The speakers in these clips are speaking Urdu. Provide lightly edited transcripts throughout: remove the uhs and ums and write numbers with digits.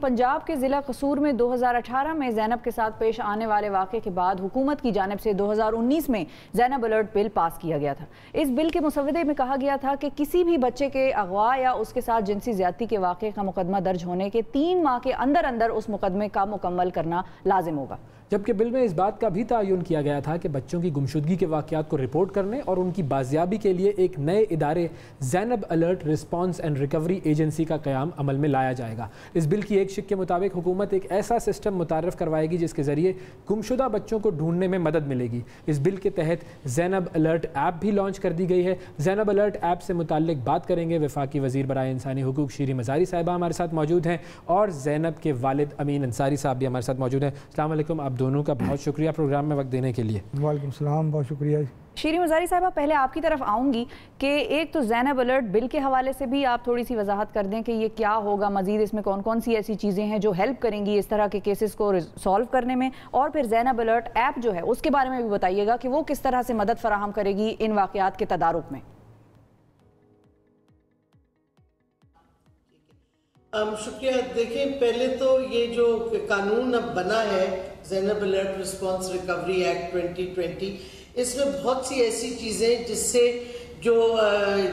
پنجاب کے ضلع قصور میں 2018 میں زینب کے ساتھ پیش آنے والے واقعے کے بعد حکومت کی جانب سے 2019 میں زینب الرٹ بل پاس کیا گیا تھا۔ اس بل کے مسودے میں کہا گیا تھا کہ کسی بھی بچے کے اغوا یا اس کے ساتھ جنسی زیادتی کے واقعے کا مقدمہ درج ہونے کے 3 ماہ کے اندر اس مقدمے کا مکمل کرنا لازم ہوگا، جبکہ بل میں اس بات کا بھی تعین کیا گیا تھا کہ بچوں کی گمشدگی کے واقعات کو رپورٹ کرنے اور ان کی بازیابی کے لیے ایک نئے ادارے زینب alert response and recovery agency کا قیام عمل میں لایا جائے گا۔ اس بل کی ایک شق کے مطابق حکومت ایک ایسا سسٹم متعارف کروائے گی جس کے ذریعے گمشدہ بچوں کو ڈھونڈنے میں مدد ملے گی۔ اس بل کے تحت زینب الرٹ ایپ بھی لانچ کر دی گئی ہے۔ زینب الرٹ ایپ سے متعلق بات کریں گے وفاقی وزیر برائے انسانی حقوق شیریں مزاری صاحبہ ہمارے ساتھ موجود ہیں، اور زینب کے والد امین انصاری صاحب بھی ہمارے ساتھ موجود ہیں۔ السلام علیکم، آپ دونوں کا بہت شکریہ پروگرام میں وقت دینے کے لیے۔ وعلیکم السلام، بہت شکریہ۔ شیریں مزاری صاحبہ، پہلے آپ کی طرف آؤں گی کہ ایک تو زینب الرٹ بل کے حوالے سے بھی آپ تھوڑی سی وضاحت کر دیں کہ یہ کیا ہوگا، مزید اس میں کون کون سی ایسی چیزیں ہیں جو ہیلپ کریں گی اس طرح کے کیسز کو سالو کرنے میں، اور پھر زینب الرٹ ایپ جو ہے اس کے بارے میں بھی بتائیے گا کہ وہ کس طرح سے مدد فراہم کرے گی ان واقعات کے تدارک میں۔ شکریہ۔ دیکھیں، پہلے تو یہ جو قانون اب بنا ہے زینب الرٹ رسپانس ریکوری ایکٹ 2020، اس میں بہت سی ایسی چیزیں جس سے جو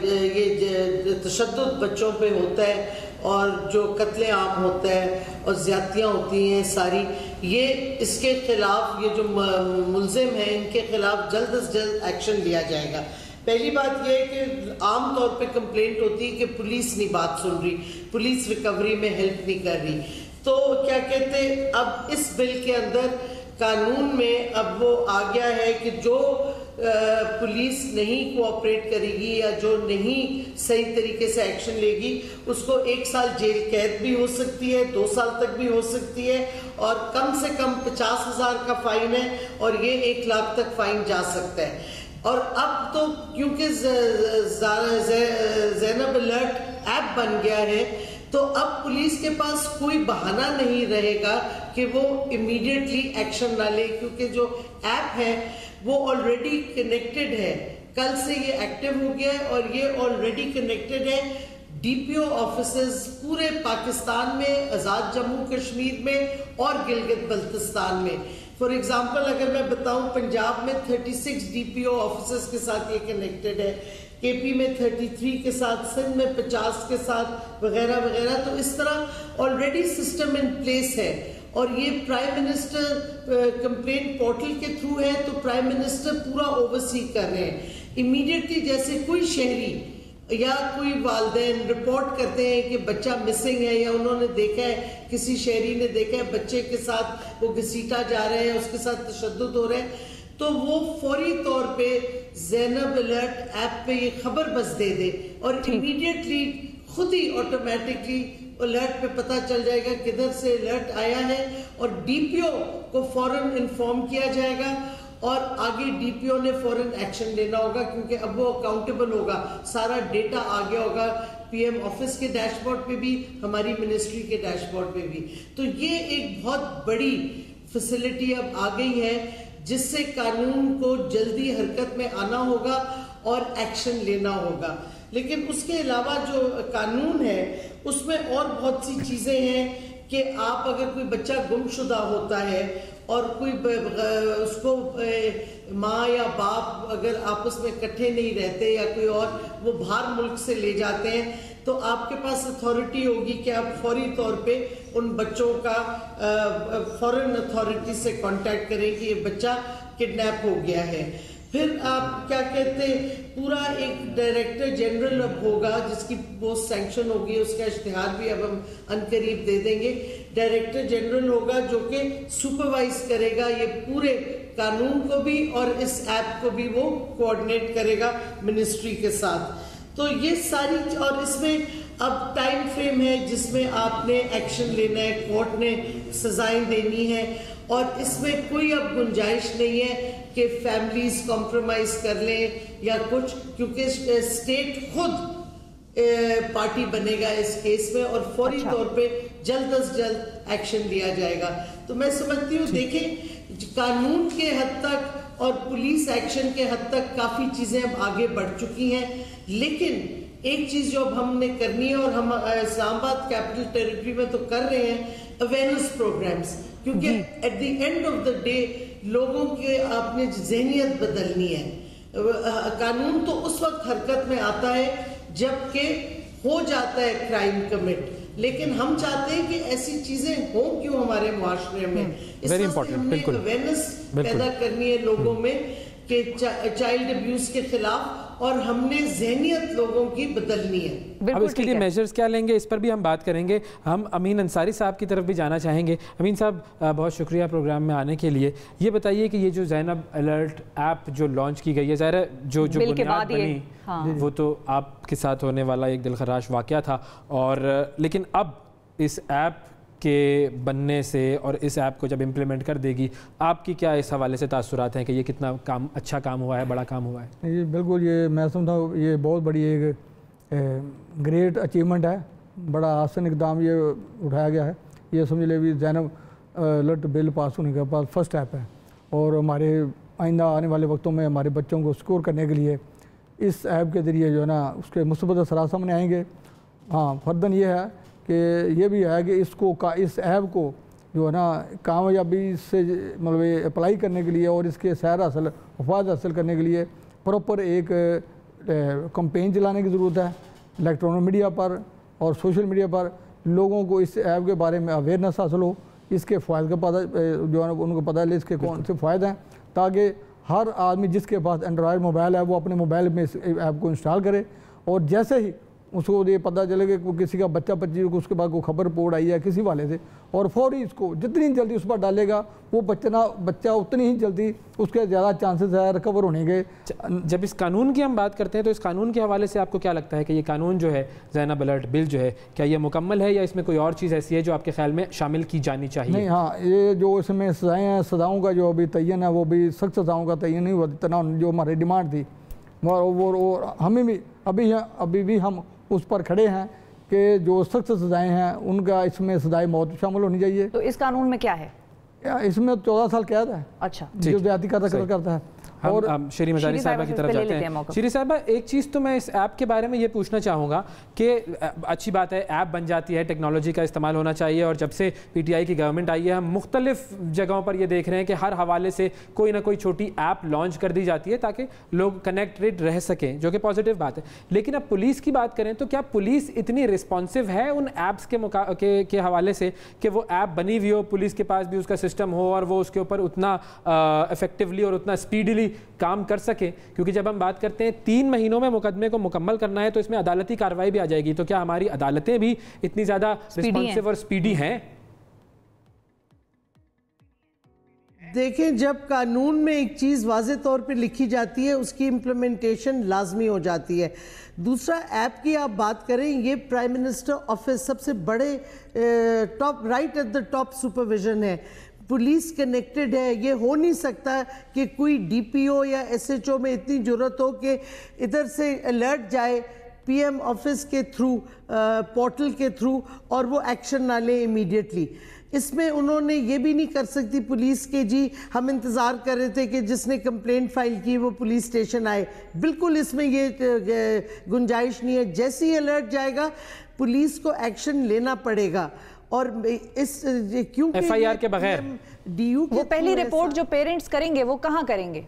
یہ تشدد بچوں پہ ہوتا ہے اور جو قتل عام ہوتا ہے اور زیادتیاں ہوتی ہیں ساری، یہ اس کے خلاف یہ جو ملزم ہیں ان کے خلاف جلد از جلد ایکشن لیا جائے گا۔ پہلی بات یہ ہے کہ عام طور پہ کمپلینٹ ہوتی ہے کہ پولیس نہیں بات سن رہی، پولیس ریکوری میں ہیلپ نہیں کر رہی، تو کیا کہتے ہیں اب اس بل کے اندر قانون میں اب وہ آ گیا ہے کہ جو پولیس نہیں کوآپریٹ کرے گی یا جو نہیں صحیح طریقے سے ایکشن لے گی اس کو 1 سال جیل قید بھی ہو سکتی ہے، 2 سال تک بھی ہو سکتی ہے، اور کم سے کم 50,000 کا فائن ہے اور یہ 1 لاکھ تک فائن جا سکتا ہے۔ اور اب تو کیونکہ زینب الرٹ ایپ بن گیا ہے تو اب پولیس کے پاس کوئی بہانہ نہیں رہے گا کہ وہ امیڈیٹلی ایکشن نہ لے، کیونکہ جو ایپ ہے وہ آلریڈی کنیکٹڈ ہے، کل سے یہ ایکٹیو ہو گیا ہے اور یہ آلریڈی کنیکٹڈ ہے ڈی پی او آفیسز پورے پاکستان میں، آزاد جموں کشمیر میں اور گلگت بلتستان میں۔ فار ایگزامپل اگر میں بتاؤں، پنجاب میں 36 ڈی پی او آفیسز کے ساتھ یہ کنیکٹڈ ہے، کے پی میں 33 کے ساتھ، سندھ میں 50 کے ساتھ، وغیرہ وغیرہ۔ تو اس طرح آلریڈی سسٹم ان پلیس ہے، اور یہ پرائم منسٹر کمپلینٹ پورٹل کے تھرو ہے تو پرائم منسٹر پورا اوورسی کر رہے ہیں۔ امیڈیٹلی جیسے کوئی شہری یا کوئی والدین رپورٹ کرتے ہیں کہ بچہ مسنگ ہے، یا انہوں نے دیکھا ہے، کسی شہری نے دیکھا ہے بچے کے ساتھ وہ گھسیٹا جا رہے ہیں، اس کے ساتھ تشدد ہو رہے ہیں، تو وہ فوری طور پہ زینب الرٹ ایپ پہ یہ خبر بس دے دے اور امیڈیٹلی خود ہی آٹومیٹکلی الرٹ پہ پتہ چل جائے گا کدھر سے الرٹ آیا ہے، اور ڈی پی او کو فوراً انفارم کیا جائے گا، اور آگے ڈی پی او نے فوراً ایکشن لینا ہوگا کیونکہ اب وہ اکاؤنٹیبل ہوگا، سارا ڈیٹا آ گیا ہوگا پی ایم آفس کے ڈیش بورڈ پہ بھی، ہماری منسٹری کے ڈیش بورڈ پہ بھی۔ تو یہ ایک بہت بڑی فیسلٹی اب آ گئی ہے جس سے قانون کو جلدی حرکت میں آنا ہوگا اور ایکشن لینا ہوگا۔ لیکن اس کے علاوہ جو قانون ہے اس میں اور بہت سی چیزیں ہیں کہ آپ اگر کوئی بچہ گم شدہ ہوتا ہے اور کوئی اس کو ماں یا باپ اگر آپس میں اکٹھے نہیں رہتے یا کوئی اور وہ باہر ملک سے لے جاتے ہیں تو آپ کے پاس اتھارٹی ہوگی کہ آپ فوری طور پہ ان بچوں کا فورن اتھارٹی سے کانٹیکٹ کریں کہ یہ بچہ کڈنیپ ہو گیا ہے۔ پھر آپ کیا کہتے ہیں، پورا ایک ڈائریکٹر جنرل اب ہوگا جس کی پوسٹ سینکشن ہوگی، اس کا اشتہار بھی اب ہم عنقریب دے دیں گے۔ ڈائریکٹر جنرل ہوگا جو کہ سپروائز کرے گا یہ پورے قانون کو بھی اور اس ایپ کو بھی وہ کوآرڈینیٹ کرے گا منسٹری کے ساتھ۔ تو یہ ساری، اور اس میں اب ٹائم فریم ہے جس میں آپ نے ایکشن لینا ہے، کورٹ نے سزائیں دینی ہے، اور اس میں کوئی اب گنجائش نہیں ہے کہ فیملیز کمپرومائز کر لیں یا کچھ، کیونکہ اسٹیٹ خود پارٹی بنے گا اس کیس میں اور فوری طور پہ جلد از جلد ایکشن لیا جائے گا۔ تو میں سمجھتی ہوں، دیکھیں قانون کے حد تک اور پولیس ایکشن کے حد تک کافی چیزیں اب آگے بڑھ چکی ہیں، لیکن ایک چیز جو اب ہم نے کرنی ہے اور ہم اسلام آباد کیپٹل ٹیریٹری میں تو کر رہے ہیں اویئرنیس پروگرامز، کیونکہ at the end of the day لوگوں کے آپ نے ذہنیت بدلنی ہے۔ قانون تو اس وقت حرکت میں آتا ہے جب کہ ہو جاتا ہے کرائم کمٹ، لیکن ہم چاہتے ہیں کہ ایسی چیزیں ہوں کیوں ہمارے معاشرے میں، اس وقت ہم نے اویئرنیس پیدا کرنی ہے لوگوں میں کہ چائلڈ ابیوز کے خلاف، اور ہم نے ذہنیت لوگوں کی بدلنی ہے۔ اب اس کے لیے میجرز کیا لیں گے، اس پر بھی ہم بات کریں گے۔ ہم امین انصاری صاحب کی طرف بھی جانا چاہیں گے۔ امین صاحب بہت شکریہ پروگرام میں آنے کے لیے۔ یہ بتائیے کہ یہ جو زینب الرٹ ایپ جو لانچ کی گئی ہے، ظاہر ہے جو بنیاد بنی وہ تو آپ کے ساتھ ہونے والا ایک دلخراش واقعہ تھا، اور لیکن اب اس ایپ کے بننے سے اور اس ایپ کو جب امپلیمنٹ کر دے گی، آپ کی کیا اس حوالے سے تاثرات ہیں کہ یہ کتنا اچھا کام ہوا ہے، بڑا کام ہوا ہے؟ یہ بالکل، یہ میں سمجھتا ہوں یہ بہت بڑی ایک گریٹ اچیومنٹ ہے، بڑا آسان اقدام یہ اٹھایا گیا ہے۔ یہ سمجھ لے بھی زینب الرٹ بل پاس ہونے کے بعد فرسٹ ایپ ہے، اور ہمارے آئندہ آنے والے وقتوں میں ہمارے بچوں کو سکور کرنے کے لیے اس ایپ کے ذریعے جو ہے نا اس کے مثبت اثرات سامنے آئیں گے۔ ہاں، فرداً یہ ہے کہ یہ بھی ہے کہ اس ایپ کو جو ہے نا کامیابی سے مطلب اپلائی کرنے کے لیے اور اس کے سیر حاصل افواج حاصل کرنے کے لیے پراپر ایک کمپین چلانے کی ضرورت ہے، الیکٹرانک میڈیا پر اور سوشل میڈیا پر لوگوں کو اس ایپ کے بارے میں اویئرنیس حاصل ہو، اس کے فوائد کا پتہ جو ہے ان کو پتہ چلے اس کے کون سے فوائد ہیں، تاکہ ہر آدمی جس کے پاس اینڈرائڈ موبائل ہے وہ اپنے موبائل میں اس ایپ کو انسٹال کرے، اور جیسے ہی اس کو یہ پتہ چلے کہ کسی کا بچہ بچی کو اس کے بعد کوئی خبر رپورٹ آئی ہے کسی والے سے، اور فوری اس کو جتنی جلدی اس پر ڈالے گا وہ بچہ اتنی ہی جلدی اس کے زیادہ چانسز ہے ریکور ہونے کے۔ جب اس قانون کی ہم بات کرتے ہیں تو اس قانون کے حوالے سے آپ کو کیا لگتا ہے کہ یہ قانون جو ہے زینب الرٹ بل جو ہے، کیا یہ مکمل ہے یا اس میں کوئی اور چیز ایسی ہے جو آپ کے خیال میں شامل کی جانی چاہیے؟ نہیں، ہاں، یہ جو اس میں سزائیں ہیں، سزاؤں کا جو ابھی تعین ہے وہ بھی سخت سزاؤں کا تعین نہیں ہوا، اتنا جو ہماری ڈیمانڈ تھی وہ ہمیں بھی ابھی بھی ہم اس پر کھڑے ہیں کہ جو سخت سزائیں ہیں ان کا اس میں سزائے موت شامل ہونی چاہیے۔ تو اس قانون میں کیا ہے؟ اس میں 14 سال قید ہے۔ اچھا، جو زیادتی کرتا ہے۔ اور شیری مزاری صاحبہ کی طرف جاتے ہیں۔ شیری صاحبہ، ایک چیز تو میں اس ایپ کے بارے میں یہ پوچھنا چاہوں گا کہ اچھی بات ہے ایپ بن جاتی ہے، ٹیکنالوجی کا استعمال ہونا چاہیے، اور جب سے پی ٹی آئی کی گورنمنٹ آئی ہے ہم مختلف جگہوں پر یہ دیکھ رہے ہیں کہ ہر حوالے سے کوئی نہ کوئی چھوٹی ایپ لانچ کر دی جاتی ہے تاکہ لوگ کنیکٹڈ رہ سکیں، جو کہ پازیٹیو بات ہے۔ لیکن اب پولیس کی بات کریں تو کیا پولیس اتنی رسپانسو ہے ان ایپس کے حوالے سے کہ وہ ایپ بنی ہوئی ہو، پولیس کے پاس بھی اس کا سسٹم ہو اور وہ اس کے اوپر اتنا افیکٹولی اور اتنا اسپیڈلی کام کر سکے؟ کیونکہ جب ہم بات کرتے ہیں 3 مہینوں میں مقدمے کو مکمل کرنا ہے تو اس میں عدالتی کارروائی بھی آ جائے گی، تو کیا ہماری عدالتیں بھی اتنی زیادہ رسپانسو اور سپیڈی ہیں؟ دیکھیں، جب قانون میں ایک چیز واضح طور پہ لکھی جاتی ہے اس کی امپلیمنٹیشن لازمی ہو جاتی ہے۔ دوسرا، ایپ کی آپ بات کریں، یہ پرائم منسٹر آفس سب سے بڑے top right at the top supervision ہے، پولیس کنیکٹڈ ہے۔ یہ ہو نہیں سکتا کہ کوئی ڈی پی او یا ایس ایچ او میں اتنی ضرورت ہو کہ ادھر سے الرٹ جائے پی ایم آفس کے تھرو، پورٹل کے تھرو، اور وہ ایکشن نہ لیں امیڈیٹلی۔ اس میں انہوں نے یہ بھی نہیں کر سکتی پولیس کے جی ہم انتظار کر رہے تھے کہ جس نے کمپلینٹ فائل کی وہ پولیس اسٹیشن آئے، بالکل اس میں یہ گنجائش نہیں ہے۔ جیسے ہی الرٹ جائے گا پولیس کو ایکشن لینا پڑے گا، اور اس کیونکہ ایف آئی آر کے بغیر وہ پہلی رپورٹ جو پیرنٹس کریں گے وہ کہاں کریں گے؟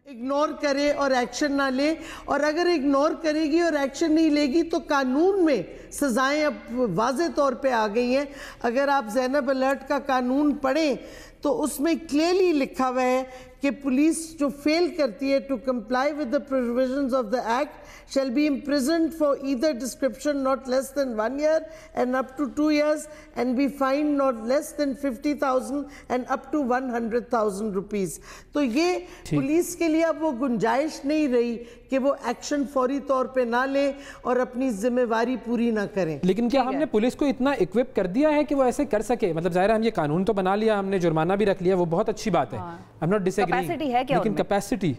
اگنور کرے اور ایکشن نہ لے، اور اگر اگنور کرے گی اور ایکشن نہیں لے گی تو قانون میں سزائیں اب واضح طور پہ آ گئی ہیں۔ اگر آپ زینب الرٹ کا قانون پڑھیں تو اس میں کلیئرلی لکھا ہوا ہے کہ پولیس جو فیل کرتی ہے to comply with the provisions of the act shall be imprisoned for either description not less than 1 year and up to 2 years and be fined not less than 50,000 and up to 100,000 rupees۔ تو یہ پولیس کے لیے اب وہ گنجائش نہیں رہی کہ وہ ایکشن فوری طور پہ نہ لے اور اپنی ذمہ داری پوری نہ کریں۔ لیکن کیا ہم نے پولیس کو اتنا اکوپ کر دیا ہے کہ وہ ایسے کر سکے؟ مطلب ظاہر ہے ہم یہ قانون تو بنا لیا، ہم نے جرمانہ بھی رکھ لیا، وہ بہت اچھی بات ہے، I'm not disagreeing، لیکن کیپیسٹی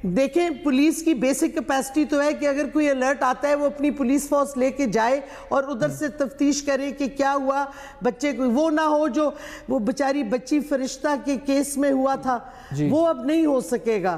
دیکھیں، پولیس کی بیسک کیپیسٹی تو ہے کہ اگر کوئی الرٹ آتا ہے وہ اپنی پولیس فورس لے کے جائے اور ادھر سے تفتیش کرے کہ کیا ہوا بچے کو، وہ نہ ہو جو وہ بیچاری بچی فرشتہ کے کیس میں ہوا تھا، وہ اب نہیں ہو سکے گا۔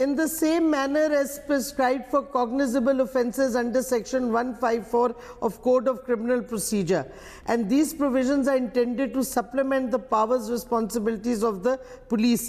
in the same manner as prescribed for cognizable offences under section 154 of Code of Criminal Procedure, and these provisions are intended to supplement the powers responsibilities of the police.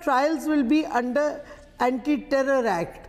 trials will be under Anti-Terror Act।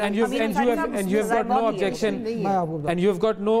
and you have got no objection, and you have got no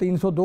302